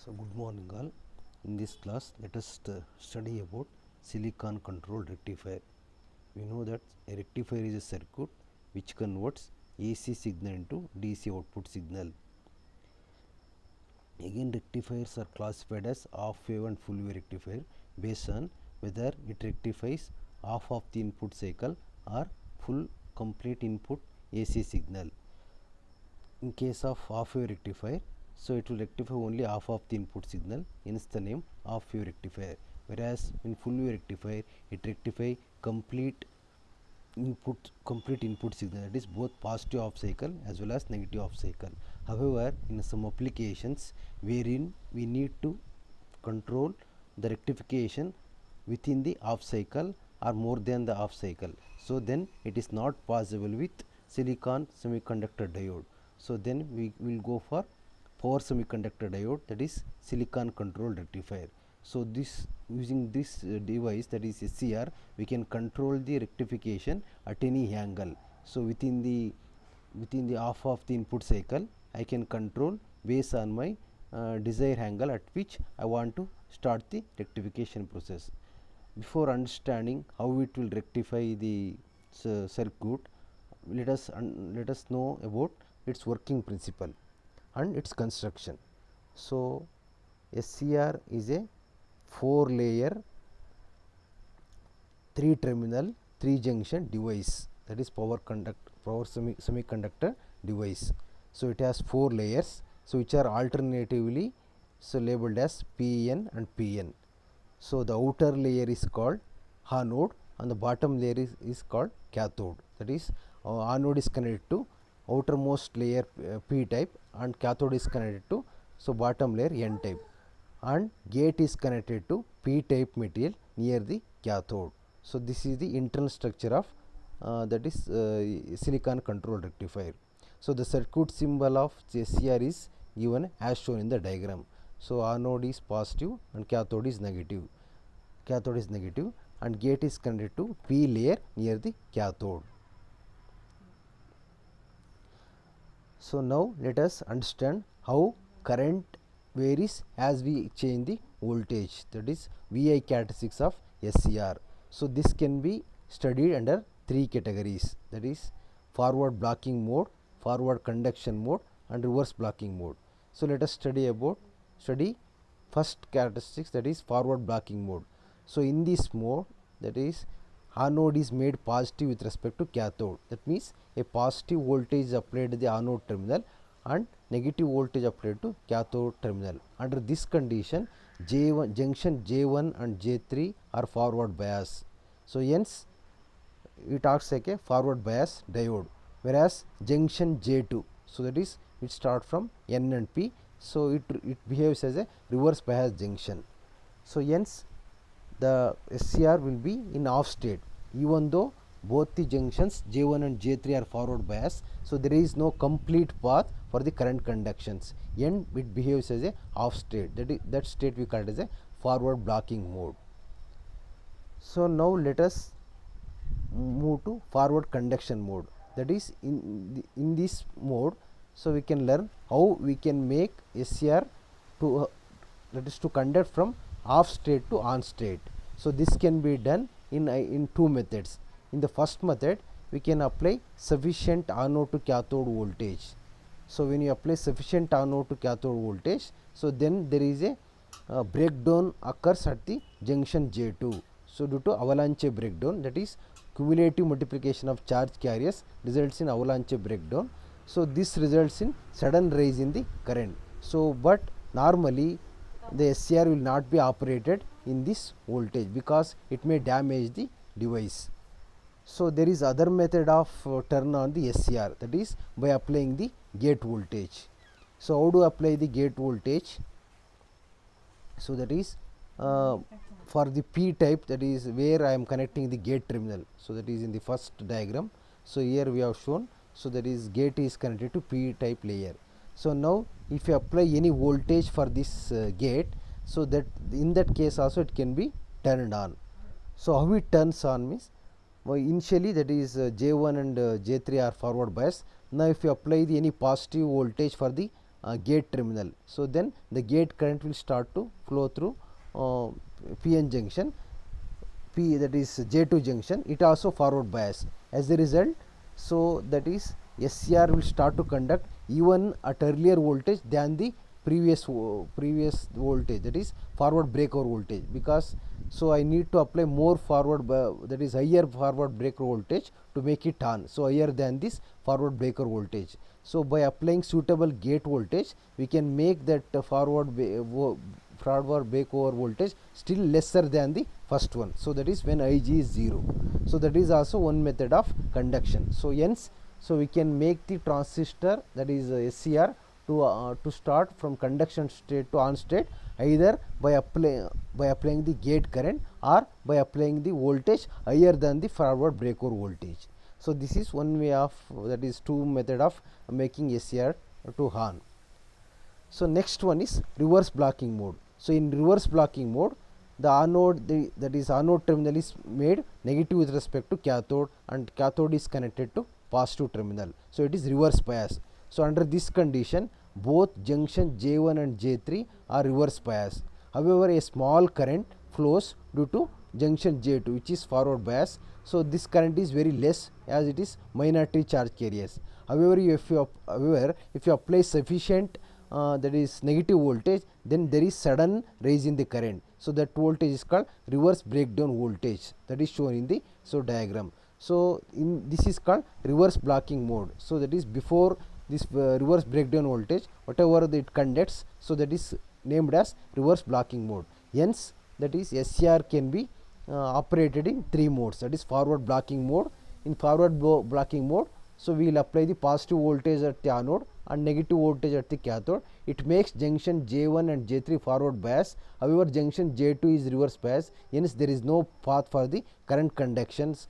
So good morning all. In this class let us study about silicon controlled rectifier. We know that a rectifier is a circuit which converts AC signal into DC output signal. Again, rectifiers are classified as half wave and full wave rectifier based on whether it rectifies half of the input cycle or full complete input AC signal. In case of half wave rectifier, so it will rectify only half of the input signal, hence the name half wave rectifier. Whereas in full wave rectifier, it rectify complete input signal, that is both positive half cycle as well as negative half cycle. However, in some applications wherein we need to control the rectification within the half cycle or more than the half cycle, so then it is not possible with silicon semiconductor diode. So then we will go for power semiconductor diode, that is silicon controlled rectifier. So this using this device, that is SCR, we can control the rectification at any angle. So within the half of the input cycle, I can control based on my desired angle at which I want to start the rectification process. Before understanding how it will rectify the circuit, let us know about its working principle and its construction. So SCR is a 4-layer 3-terminal 3-junction device, that is power semiconductor device. So it has 4 layers, so which are alternatively so labeled as PN and PN. So the outer layer is called anode and the bottom layer is called cathode, that is anode is connected to outermost layer P type and cathode is connected to so bottom layer N type, and gate is connected to P type material near the cathode. So this is the internal structure of that is silicon controlled rectifier. So the circuit symbol of SCR is given as shown in the diagram. So anode is positive and cathode is negative. And gate is connected to P layer near the cathode. So now let us understand how current varies as we change the voltage, that is VI characteristics of SCR. So this can be studied under 3 categories, that is forward blocking mode, forward conduction mode and reverse blocking mode. So let us study first characteristics, that is forward blocking mode. So in this mode, that is anode is made positive with respect to cathode, that means a positive voltage is applied to the anode terminal and negative voltage applied to cathode terminal. Under this condition, junction J1 and J3 are forward bias, so hence it acts like a forward bias diode. Whereas junction J2, so that is it starts from N and P, so it behaves as a reverse bias junction. So hence the SCR will be in off state even though both the junctions J1 and J3 are forward bias. So there is no complete path for the current conductions, and it behaves as a off state, that state we call it as a forward blocking mode. So now let us move to forward conduction mode, that is in this mode, so we can learn how we can make SCR to that is to conduct from off state to on state. So this can be done in 2 methods. In the first method, we can apply sufficient anode to cathode voltage. So when you apply sufficient anode to cathode voltage, so then there is a breakdown occurs at the junction J2. So due to avalanche breakdown, that is cumulative multiplication of charge carriers results in avalanche breakdown. So this results in sudden rise in the current. So but normally the SCR will not be operated in this voltage because it may damage the device. So there is other method of turn on the SCR, that is by applying the gate voltage. So how to apply the gate voltage? So that is for the P type, that is where I am connecting the gate terminal. So that is in the first diagram. So here we have shown, so that is gate is connected to P type layer. So now if you apply any voltage for this gate, so that in that case also it can be turned on. So how it turns on means, initially that is J1 and J3 are forward bias. Now if you apply any positive voltage for the gate terminal. So then the gate current will start to flow through PN junction, P, that is J2 junction. It also forward bias. As a result, so that is SCR will start to conduct even at earlier voltage than the previous voltage, that is forward breakover voltage, because so I need to apply more forward, that is higher forward breaker voltage to make it on, so higher than this forward breaker voltage. So by applying suitable gate voltage, we can make that forward breakover voltage still lesser than the first one. So that is when Ig is 0. So that is also one method of conduction. So hence, so we can make the transistor, that is SCR, to start from conduction state to on state, either by applying the gate current or by applying the voltage higher than the forward breakover voltage. So this is one way of, that is two method of making SCR to on. So next one is reverse blocking mode. So in reverse blocking mode, the anode, that is anode terminal is made negative with respect to cathode, and cathode is connected to positive terminal. So it is reverse bias. So under this condition, both junction J1 and J3 are reverse bias. However, a small current flows due to junction J2, which is forward bias. So this current is very less, as it is minority charge carriers. However, if you apply sufficient that is negative voltage, then there is sudden rise in the current. So that voltage is called reverse breakdown voltage, that is shown in the diagram. So this is called reverse blocking mode. So that is before this reverse breakdown voltage, whatever it conducts, so that is named as reverse blocking mode. Hence, that is SCR can be operated in three modes, that is forward blocking mode. In forward blocking mode, so we will apply the positive voltage at the anode and negative voltage at the cathode. It makes junction J1 and J3 forward bias. However, junction J2 is reverse bias, hence there is no path for the current conductions.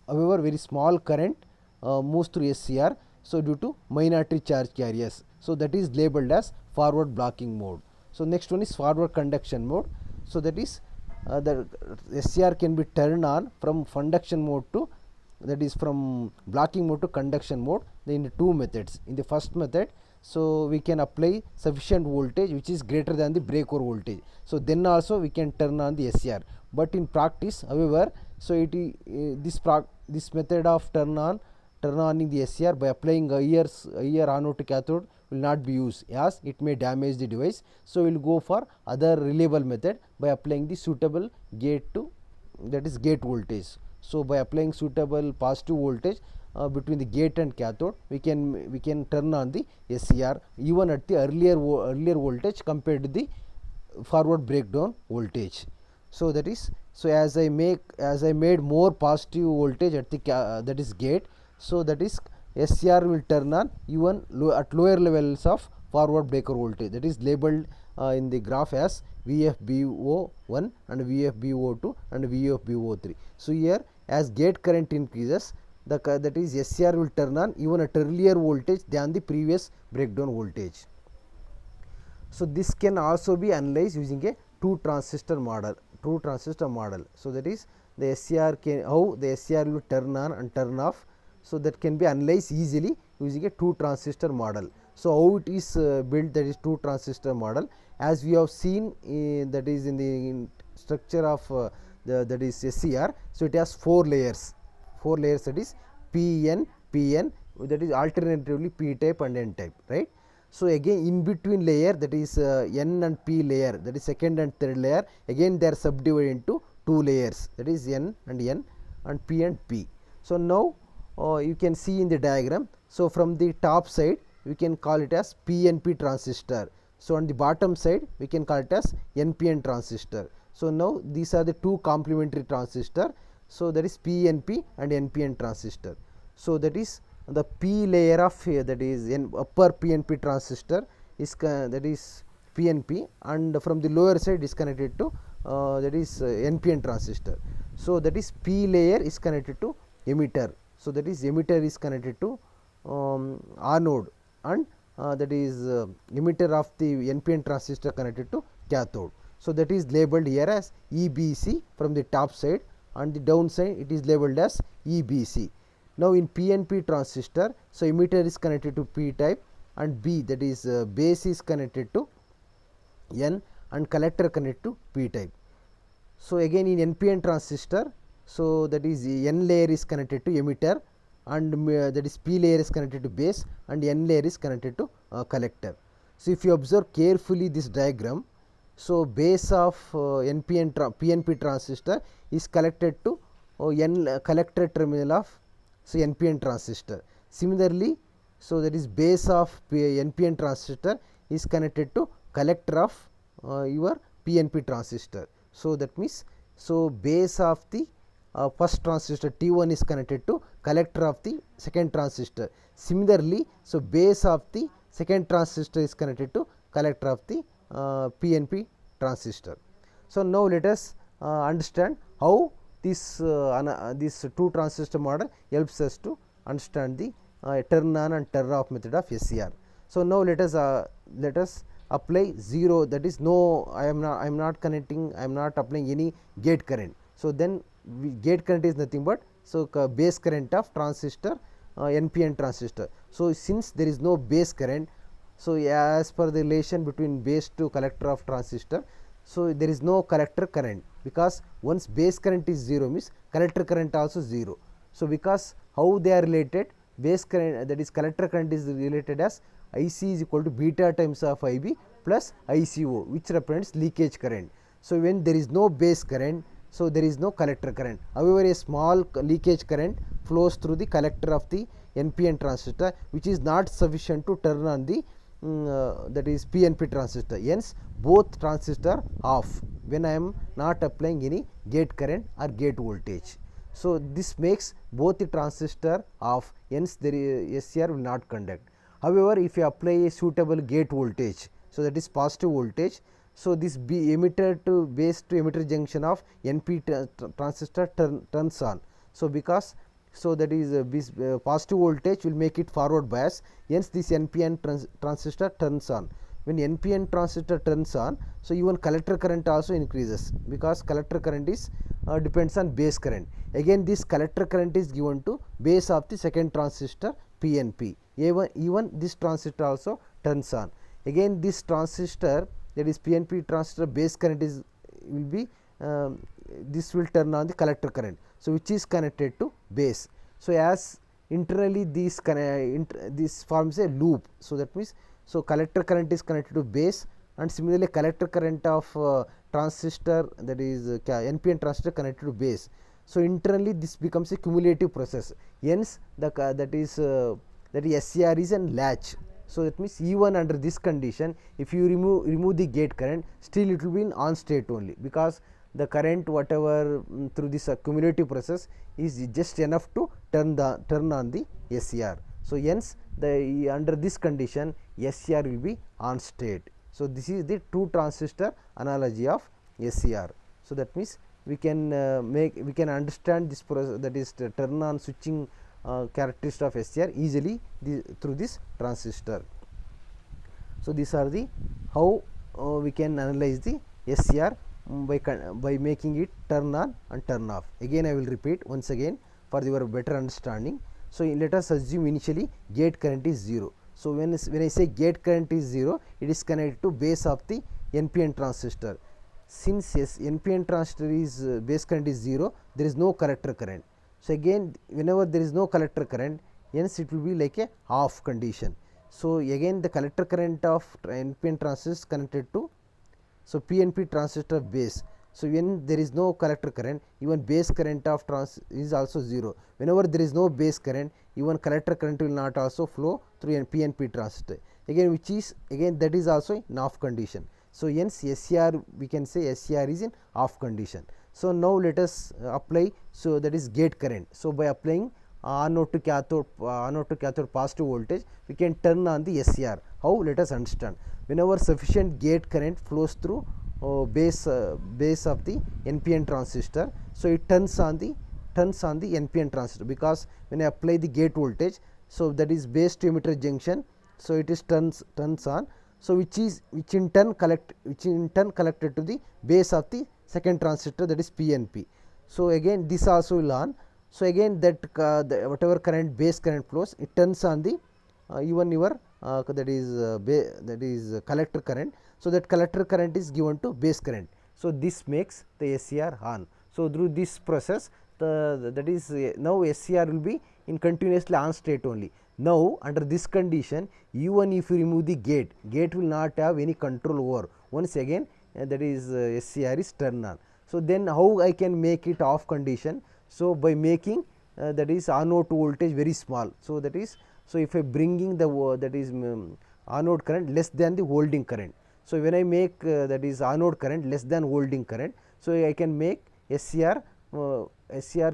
However, very small current moves through SCR, so due to minority charge carriers. So that is labeled as forward blocking mode. So next one is forward conduction mode. So that is the SCR can be turned on from conduction mode to, that is from blocking mode to conduction mode, in two methods. In the first method, so we can apply sufficient voltage which is greater than the breakover voltage, so then also we can turn on the SCR. But in practice, however, so this method of turning the SCR by applying higher anode to cathode will not be used, as it may damage the device. So we will go for other reliable method by applying the suitable gate to, that is gate voltage. So by applying suitable positive voltage between the gate and cathode, we can turn on the SCR even at the earlier voltage compared to the forward breakdown voltage. So that is, so as I made more positive voltage at the that is gate, so that is SCR will turn on even at lower levels of forward breaker voltage, that is labeled in the graph as VFBO1 and VFBO2 and VFBO3. So here, as gate current increases, that is SCR will turn on even at earlier voltage than the previous breakdown voltage. So this can also be analyzed using a two transistor model. So that is the SCR how the SCR will turn on and turn off. So that can be analyzed easily using a two transistor model. So how it is built, that is two transistor model, as we have seen that is in the structure of that is SCR. So it has four layers, that is PN, that is alternatively P type and N type, right? So again, in between layer, that is N and P layer, that is second and third layer, again they are subdivided into two layers, that is N and P and P. So now you can see in the diagram. So from the top side, we can call it as PNP transistor. So on the bottom side, we can call it as NPN transistor. So now these are the two complementary transistor. So that is PNP and NPN transistor. So that is the P layer of that is upper PNP transistor is that is PNP, and from the lower side is connected to that is NPN transistor. So that is P layer is connected to emitter. So that is emitter is connected to anode, and that is emitter of the NPN transistor connected to cathode. So that is labeled here as EBC from the top side, and the down side it is labeled as EBC. Now in PNP transistor, so emitter is connected to P type and B, that is base is connected to N and collector connected to P type. So again in NPN transistor, so that is N layer is connected to emitter and that is P layer is connected to base and N layer is connected to collector. So if you observe carefully this diagram, so base of PNP transistor is connected to N collector terminal of NPN transistor. Similarly, so that is base of NPN transistor is connected to collector of your PNP transistor. So that means, so base of the first transistor T1 is connected to collector of the second transistor. Similarly, so base of the second transistor is connected to collector of the PNP transistor. So now let us understand how this two transistor model helps us to understand the turn on and turn off method of SCR. So now let us apply 0, that is no, I am not connecting, I am not applying any gate current. So then gate current is nothing but base current of transistor NPN transistor. So since there is no base current, so as per the relation between base to collector of transistor, so there is no collector current, because once base current is 0 means collector current also 0. So because how they are related, base current, that is collector current, is related as IC is equal to beta times of IB plus ICO, which represents leakage current. So when there is no base current, so there is no collector current. However, a small leakage current flows through the collector of the NPN transistor, which is not sufficient to turn on the that is PNP transistor. Hence both transistor off when I am not applying any gate current or gate voltage. So this makes both the transistor off, hence there is SCR will not conduct. However, if you apply a suitable gate voltage, so that is positive voltage, so this emitter to base to emitter junction of NP transistor turns on. So because, so that is positive voltage will make it forward bias, hence this NPN transistor turns on. When NPN transistor turns on, so even collector current also increases, because collector current is depends on base current. Again this collector current is given to base of the second transistor PNP. Even this transistor also turns on. Again this transistor, that is PNP transistor, base current is will be this will turn on the collector current, so which is connected to base. So as internally this forms a loop. So that means, so collector current is connected to base, and similarly collector current of transistor, that is NPN transistor, connected to base. So internally this becomes a cumulative process. Hence that is SCR is an latch. So that means even under this condition, if you remove the gate current, still it will be in on state only, because the current whatever through this cumulative process is just enough to turn on the SCR. So hence under this condition SCR will be on state. So this is the two transistor analogy of SCR. So that means we can understand this process, that is the turn on switching characteristic of SCR easily through this transistor. So these are the how we can analyze the SCR by making it turn on and turn off. Again I will repeat once again for your better understanding. So let us assume initially gate current is 0. So when I say gate current is 0, it is connected to base of the NPN transistor. Since NPN transistor is base current is 0, there is no collector current. So again whenever there is no collector current, hence it will be like a off condition. So again the collector current of NPN transistor is connected to PNP transistor base. So when there is no collector current, even base current of is also 0. Whenever there is no base current, even collector current will not also flow through PNP transistor. Again which is that is also in off condition. So hence SCR, we can say SCR is in off condition. So now let us apply, so that is gate current. So by applying anode to cathode positive voltage, we can turn on the SCR. How? Let us understand. Whenever sufficient gate current flows through base of the NPN transistor, so it turns on the NPN transistor, because when I apply the gate voltage, so that is base to emitter junction, so it is turns on. So which in turn collected to the base of the second transistor, that is PNP. So again this also will on. So again that whatever current base current flows, it turns on the even your that is collector current. So that collector current is given to base current. So this makes the SCR on. So through this process, that is now SCR will be in continuously on state only. Now under this condition, even if you remove the gate will not have any control over. Once again that is SCR is turned on. So then how I can make it off condition? So by making that is anode voltage very small. So that is, so if I bringing the that is anode current less than the holding current. So when I make that is anode current less than holding current, so I can make SCR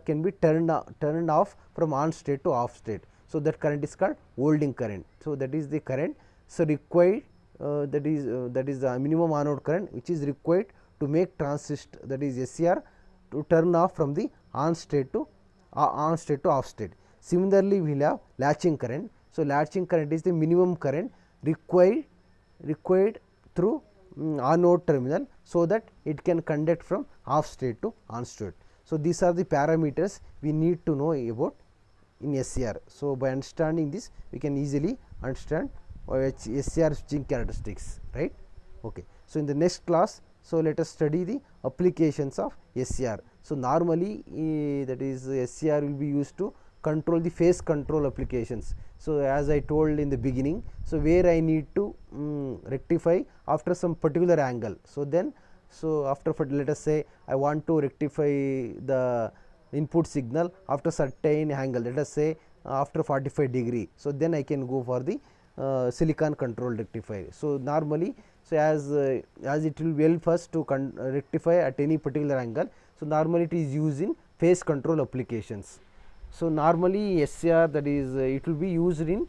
can be turned off from on state to off state. So that current is called holding current. So that is the current. So required that is the minimum anode current which is required to make transistor, that is SCR, to turn off from the on state to off state. Similarly, we will have latching current. So latching current is the minimum current required through anode terminal, so that it can conduct from off state to on state. So these are the parameters we need to know about in SCR. So by understanding this, we can easily understand SCR switching characteristics, right? Okay. So in the next class, so let us study the applications of SCR. So normally that is SCR will be used to control the phase control applications. So as I told in the beginning, so where I need to rectify after some particular angle. So then, so after, let us say I want to rectify the input signal after certain angle, let us say after 45 degree. So then I can go for the silicon controlled rectifier. So normally, so as it will help us to rectify at any particular angle, so normally it is used in phase control applications. So normally SCR, that is it will be used in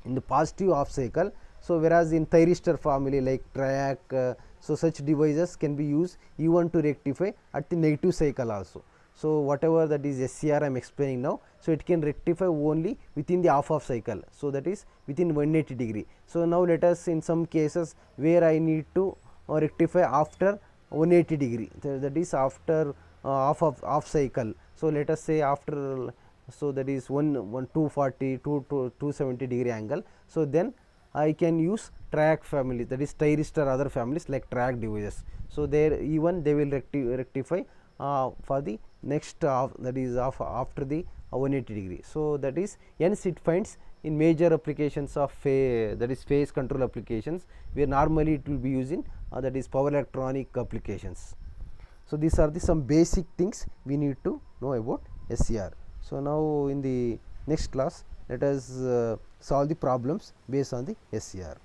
the positive off cycle. So whereas in thyristor family like TRIAC, so such devices can be used even to rectify at the negative cycle also. So whatever that is SCR I am explaining now, so it can rectify only within the half of cycle. So that is within 180 degree. So now let us, in some cases where I need to rectify after 180 degree, that is after half cycle. So let us say after, so that is 240 to 270 degree angle. So then I can use TRIAC family, that is thyristor, other families like TRIAC devices. So there even they will rectify for the next that is after the 180 degree. So that is, hence it finds in major applications of that is phase control applications, where normally it will be using that is power electronic applications. So these are the some basic things we need to know about SCR. So now in the next class, let us solve the problems based on the SCR.